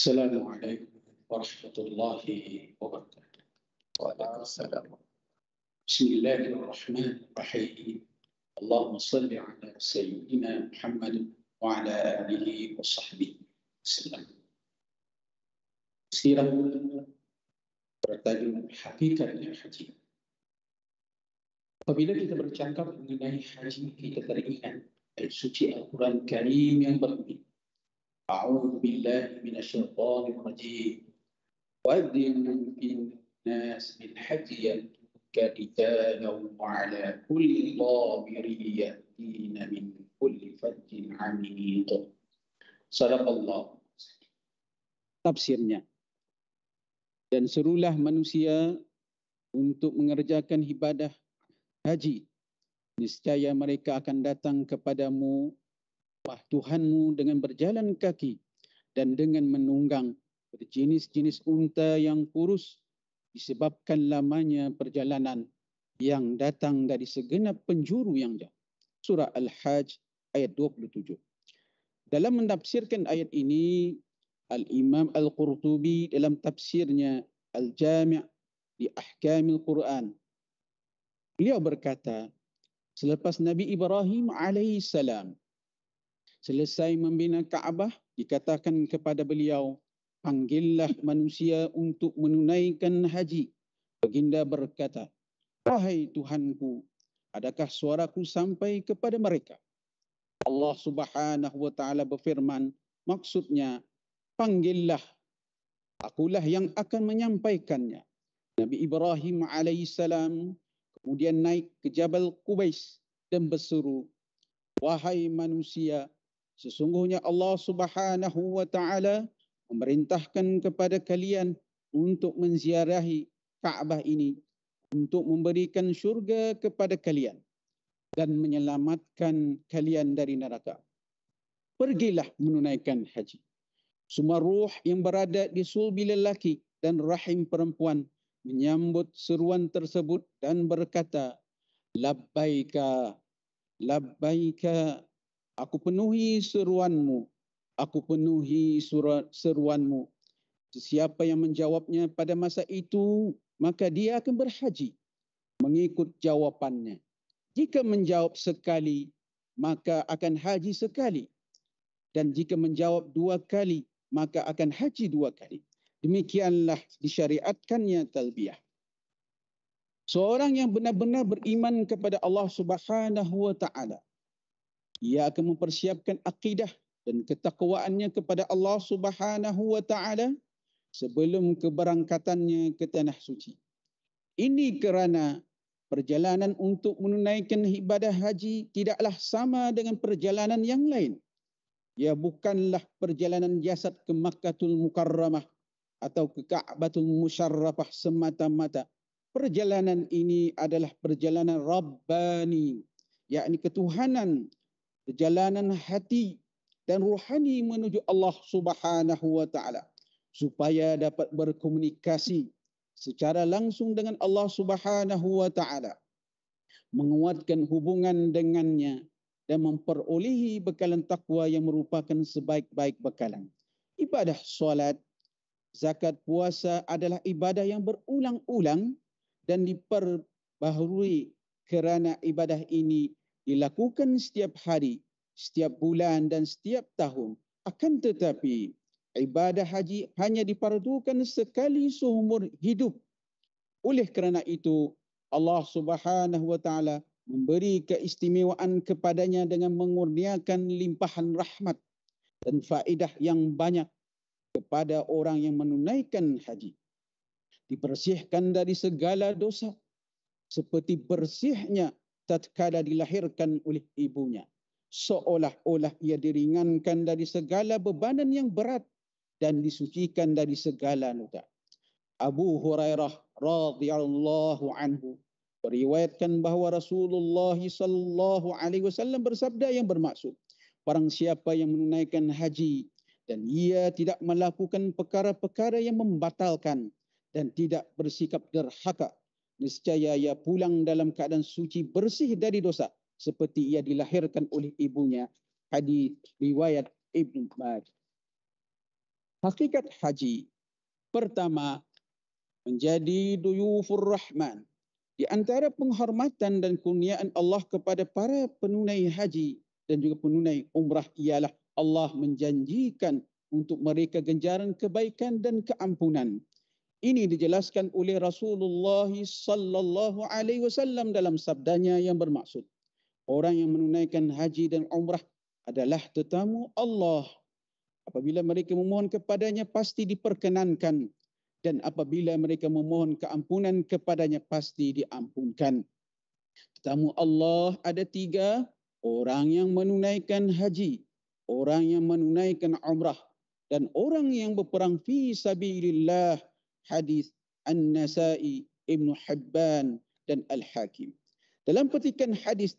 Assalamualaikum warahmatullahi wabarakatuh. Waalaikumsalam. Bismillahirrahmanirrahim. Allahumma salli ala sayyidina Muhammad wa ala alihi wa sahbihi wasallam. Sirah bertajuk Hakikatnya Haji. Apabila kita bercakap mengenai haji, kita teringat ayat suci Al-Quran Karim yang berbunyi, A'udzu billahi minasyaitonir rajim. وَأَذِّنْ فِي النَّاسِ بِالْحَجِّ يَأْتُوكَ رِجَالًا وَعَلَى كُلِّ ضَامِرٍ يَأْتِينَ مِنْ كُلِّ فَجٍّ عَمِيقٍ. Sadaqallah. Tafsirnya. Dan serulah manusia untuk mengerjakan ibadah haji. Niscaya mereka akan datang kepadamu, wahai Tuhanmu, dengan berjalan kaki dan dengan menunggang berjenis-jenis unta yang kurus disebabkan lamanya perjalanan yang datang dari segenap penjuru yang jauh. Surah Al-Hajj ayat 27. Dalam menafsirkan ayat ini, Al-Imam Al-Qurtubi dalam tafsirnya Al-Jami' di Ahkamil Quran, beliau berkata, selepas Nabi Ibrahim alaihissalam selesai membina Kaabah, dikatakan kepada beliau, panggillah manusia untuk menunaikan haji. Baginda berkata, wahai Tuhanku, adakah suaraku sampai kepada mereka? Allah Subhanahu wa taala berfirman, maksudnya, panggillah, akulah yang akan menyampaikannya. Nabi Ibrahim alaihissalam kemudian naik ke Jabal Qubais dan berseru, wahai manusia, sesungguhnya Allah Subhanahu wa taala memerintahkan kepada kalian untuk menziarahi Kaabah ini untuk memberikan syurga kepada kalian dan menyelamatkan kalian dari neraka. Pergilah menunaikan haji. Semua ruh yang berada di sulbi lelaki dan rahim perempuan menyambut seruan tersebut dan berkata, labbaika, labbaika, aku penuhi seruanmu, aku penuhi seruanmu. Sesiapa yang menjawabnya pada masa itu, maka dia akan berhaji mengikut jawapannya. Jika menjawab sekali, maka akan haji sekali. Dan jika menjawab 2 kali, maka akan haji 2 kali. Demikianlah disyariatkannya talbiyah. Seorang yang benar-benar beriman kepada Allah Subhanahu wa taala, ia akan mempersiapkan akidah dan ketakwaannya kepada Allah Subhanahu wa taala sebelum keberangkatannya ke tanah suci. Ini kerana perjalanan untuk menunaikan ibadah haji tidaklah sama dengan perjalanan yang lain. Ia bukanlah perjalanan jasad ke Makkahul Mukarramah atau ke Ka'batul Musyarrafah semata-mata. Perjalanan ini adalah perjalanan Rabbani, yakni ketuhanan, perjalanan hati dan rohani menuju Allah Subhanahu wa taala supaya dapat berkomunikasi secara langsung dengan Allah Subhanahu wa taala, menguatkan hubungan dengannya dan memperolehi bekalan takwa yang merupakan sebaik-baik bekalan. Ibadah solat, zakat, puasa adalah ibadah yang berulang-ulang dan diperbaharui kerana ibadah ini dilakukan setiap hari, setiap bulan dan setiap tahun. Akan tetapi, ibadah haji hanya difardukan sekali seumur hidup. Oleh kerana itu, Allah Subhanahu wa taala memberi keistimewaan kepadanya dengan mengurniakan limpahan rahmat dan faedah yang banyak kepada orang yang menunaikan haji. Dibersihkan dari segala dosa seperti bersihnya tatkala dilahirkan oleh ibunya. Seolah-olah ia diringankan dari segala bebanan yang berat dan disucikan dari segala noda. Abu Hurairah radhiyallahu anhu beriwayatkan bahawa Rasulullah sallallahu alaihi wasallam bersabda yang bermaksud, barang siapa yang menunaikan haji dan ia tidak melakukan perkara-perkara yang membatalkan dan tidak bersikap derhaka, niscaya ia pulang dalam keadaan suci bersih dari dosa seperti ia dilahirkan oleh ibunya. Hadis riwayat Ibnu Majah. Hakikat haji. Pertama, menjadi duyufur rahman. Di antara penghormatan dan kurniaan Allah kepada para penunai haji dan juga penunai umrah ialah Allah menjanjikan untuk mereka ganjaran kebaikan dan keampunan. Ini dijelaskan oleh Rasulullah sallallahu alaihi wasallam dalam sabdanya yang bermaksud, orang yang menunaikan haji dan umrah adalah tetamu Allah. Apabila mereka memohon kepadanya pasti diperkenankan, dan apabila mereka memohon keampunan kepadanya pasti diampunkan. Tetamu Allah ada tiga, orang yang menunaikan haji, orang yang menunaikan umrah, dan orang yang berperang fi sabilillah. Hadis An-Nasai, Ibn Hibban dan Al-Hakim. Dalam petikan hadis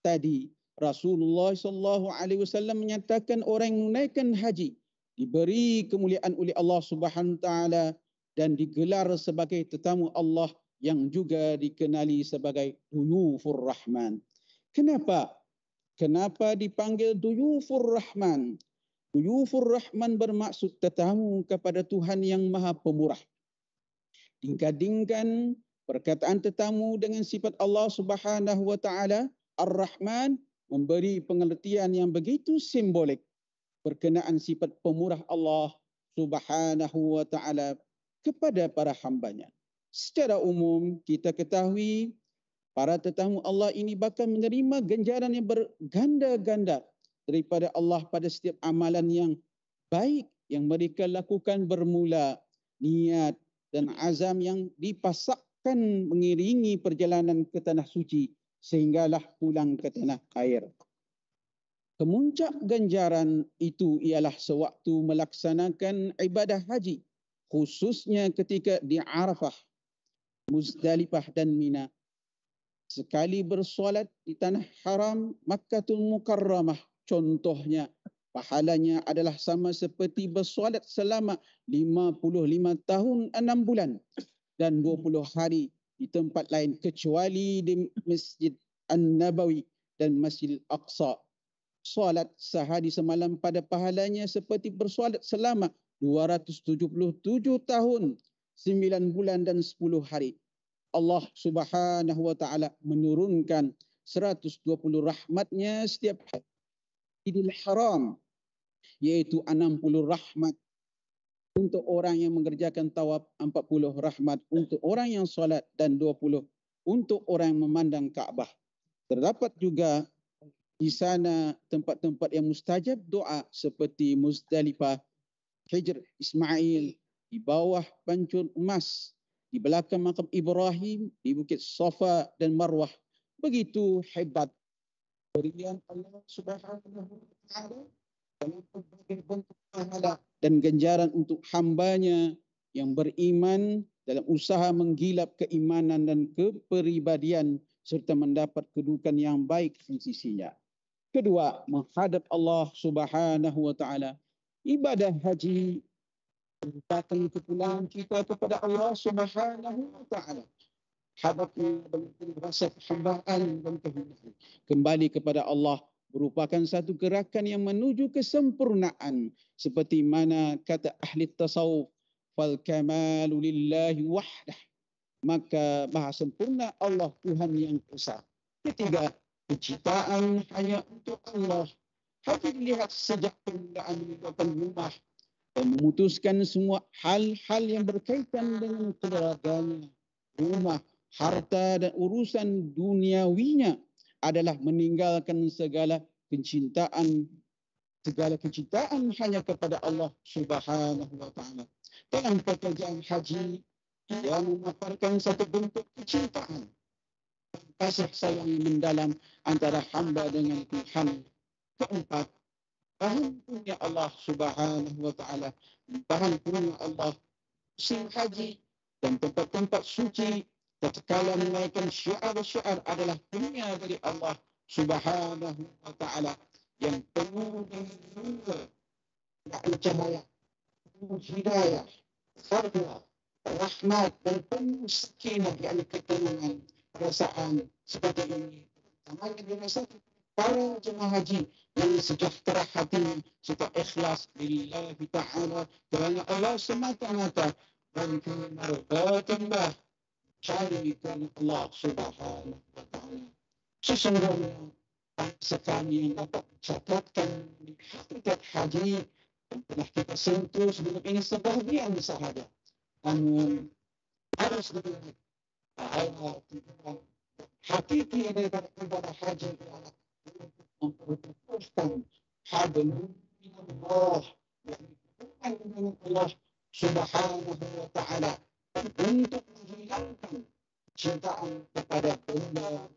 tadi, Rasulullah SAW menyatakan orang yang menunaikan haji diberi kemuliaan oleh Allah Subhanahu Wa Taala dan digelar sebagai tetamu Allah yang juga dikenali sebagai Duyufur Rahman. Kenapa? Kenapa dipanggil Duyufur Rahman? Duyufur Rahman bermaksud tetamu kepada Tuhan yang Maha Pemurah. Dingkadingkan perkataan tetamu dengan sifat Allah Subhanahu Wa Taala, Ar-Rahman, memberi pengertian yang begitu simbolik berkenaan sifat pemurah Allah Subhanahu Wa Taala kepada para hambanya. Secara umum kita ketahui para tetamu Allah ini bakal menerima ganjaran yang berganda-ganda daripada Allah pada setiap amalan yang baik yang mereka lakukan bermula niat dan azam yang dipasakkan mengiringi perjalanan ke tanah suci sehinggalah pulang ke tanah air. Kemuncak ganjaran itu ialah sewaktu melaksanakan ibadah haji, khususnya ketika di Arafah, Muzdalifah dan Mina. Sekali bersolat di tanah haram Makkatul Mukarramah, contohnya pahalanya adalah sama seperti bersolat selama 55 tahun 6 bulan dan 20 hari di tempat lain kecuali di Masjid An-Nabawi dan Masjid Al-Aqsa. Solat sehari semalam pada pahalanya seperti bersolat selama 277 tahun 9 bulan dan 10 hari. Allah Subhanahu Wa Taala menurunkan 120 rahmatnya setiap hari. Idul Haram, iaitu 60 rahmat untuk orang yang mengerjakan tawaf, 40 rahmat untuk orang yang solat dan 20 untuk orang yang memandang Kaabah. Terdapat juga di sana tempat-tempat yang mustajab doa seperti Muzdalifah, Hijr Ismail, di bawah pancur emas, di belakang makam Ibrahim, di bukit Safa dan Marwah. Begitu hebat berian Allah Subhanahu Wa Taala dalam berbagai bentuk pahala dan ganjaran untuk hambanya yang beriman dalam usaha menggilap keimanan dan kepribadian serta mendapat kedudukan yang baik di sisinya. Kedua, menghadap Allah Subhanahu Wa Taala. Ibadah haji merupakan kepulangan kita kepada Allah Subhanahu Wa Taala. Hadapnya dengan rasa hambaan dan kehinaan. Kembali kepada Allah merupakan satu gerakan yang menuju kesempurnaan. Seperti mana kata ahli tasawuf, fal kamalu lillahi wahdah. Maka maha sempurna Allah Tuhan yang esa. Ketiga, penciptaan hanya untuk Allah. Haji dilihat sejak permulaan meninggalkan rumah dan memutuskan semua hal-hal yang berkaitan dengan keluarganya, rumah, harta dan urusan duniawinya adalah meninggalkan segala kecintaan hanya kepada Allah Subhanahu Wa Taala. Dalam pekerjaan haji, ia memaparkan satu bentuk kecintaan, kasih sayang mendalam antara hamba dengan Tuhan. Keempat, bahan punya Allah Subhanahu Wa Taala, bahan punya Allah musim haji dan tempat-tempat suci tatkala menaikkan syiar-syiar adalah punya dari Allah Subhanahu Wa Taala yang penuh dengan nur dan cahaya, penuh hidayah, fardah, rahmat dan penuh sakinah, yakni ketenangan, perasaan seperti ini. Namanya dirasakan para jemaah haji yang sejahtera hati serta ikhlas lillahi ta'ala kerana Allah semata-mata dan kemardatillah cari kerana Allah subhanahu wa ta'ala. Sesungguhnya sekali yang dapat catatkan hakikat haji yang telah kita sentuh sebelum ini sebahagian sahaja. Namun harus dilihat bahwa hakiki daripada ibadah haji adalah mempertuturkan hablum minallah yang diberikan oleh Allah subhanahu wa ta'ala untuk menghilangkan cintaan kepada benda.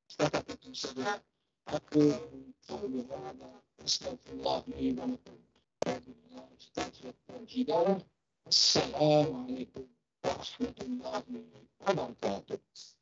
Setakat itu saja aku astagfirullahaladzim. Assalamualaikum warahmatullahi wabarakatuh.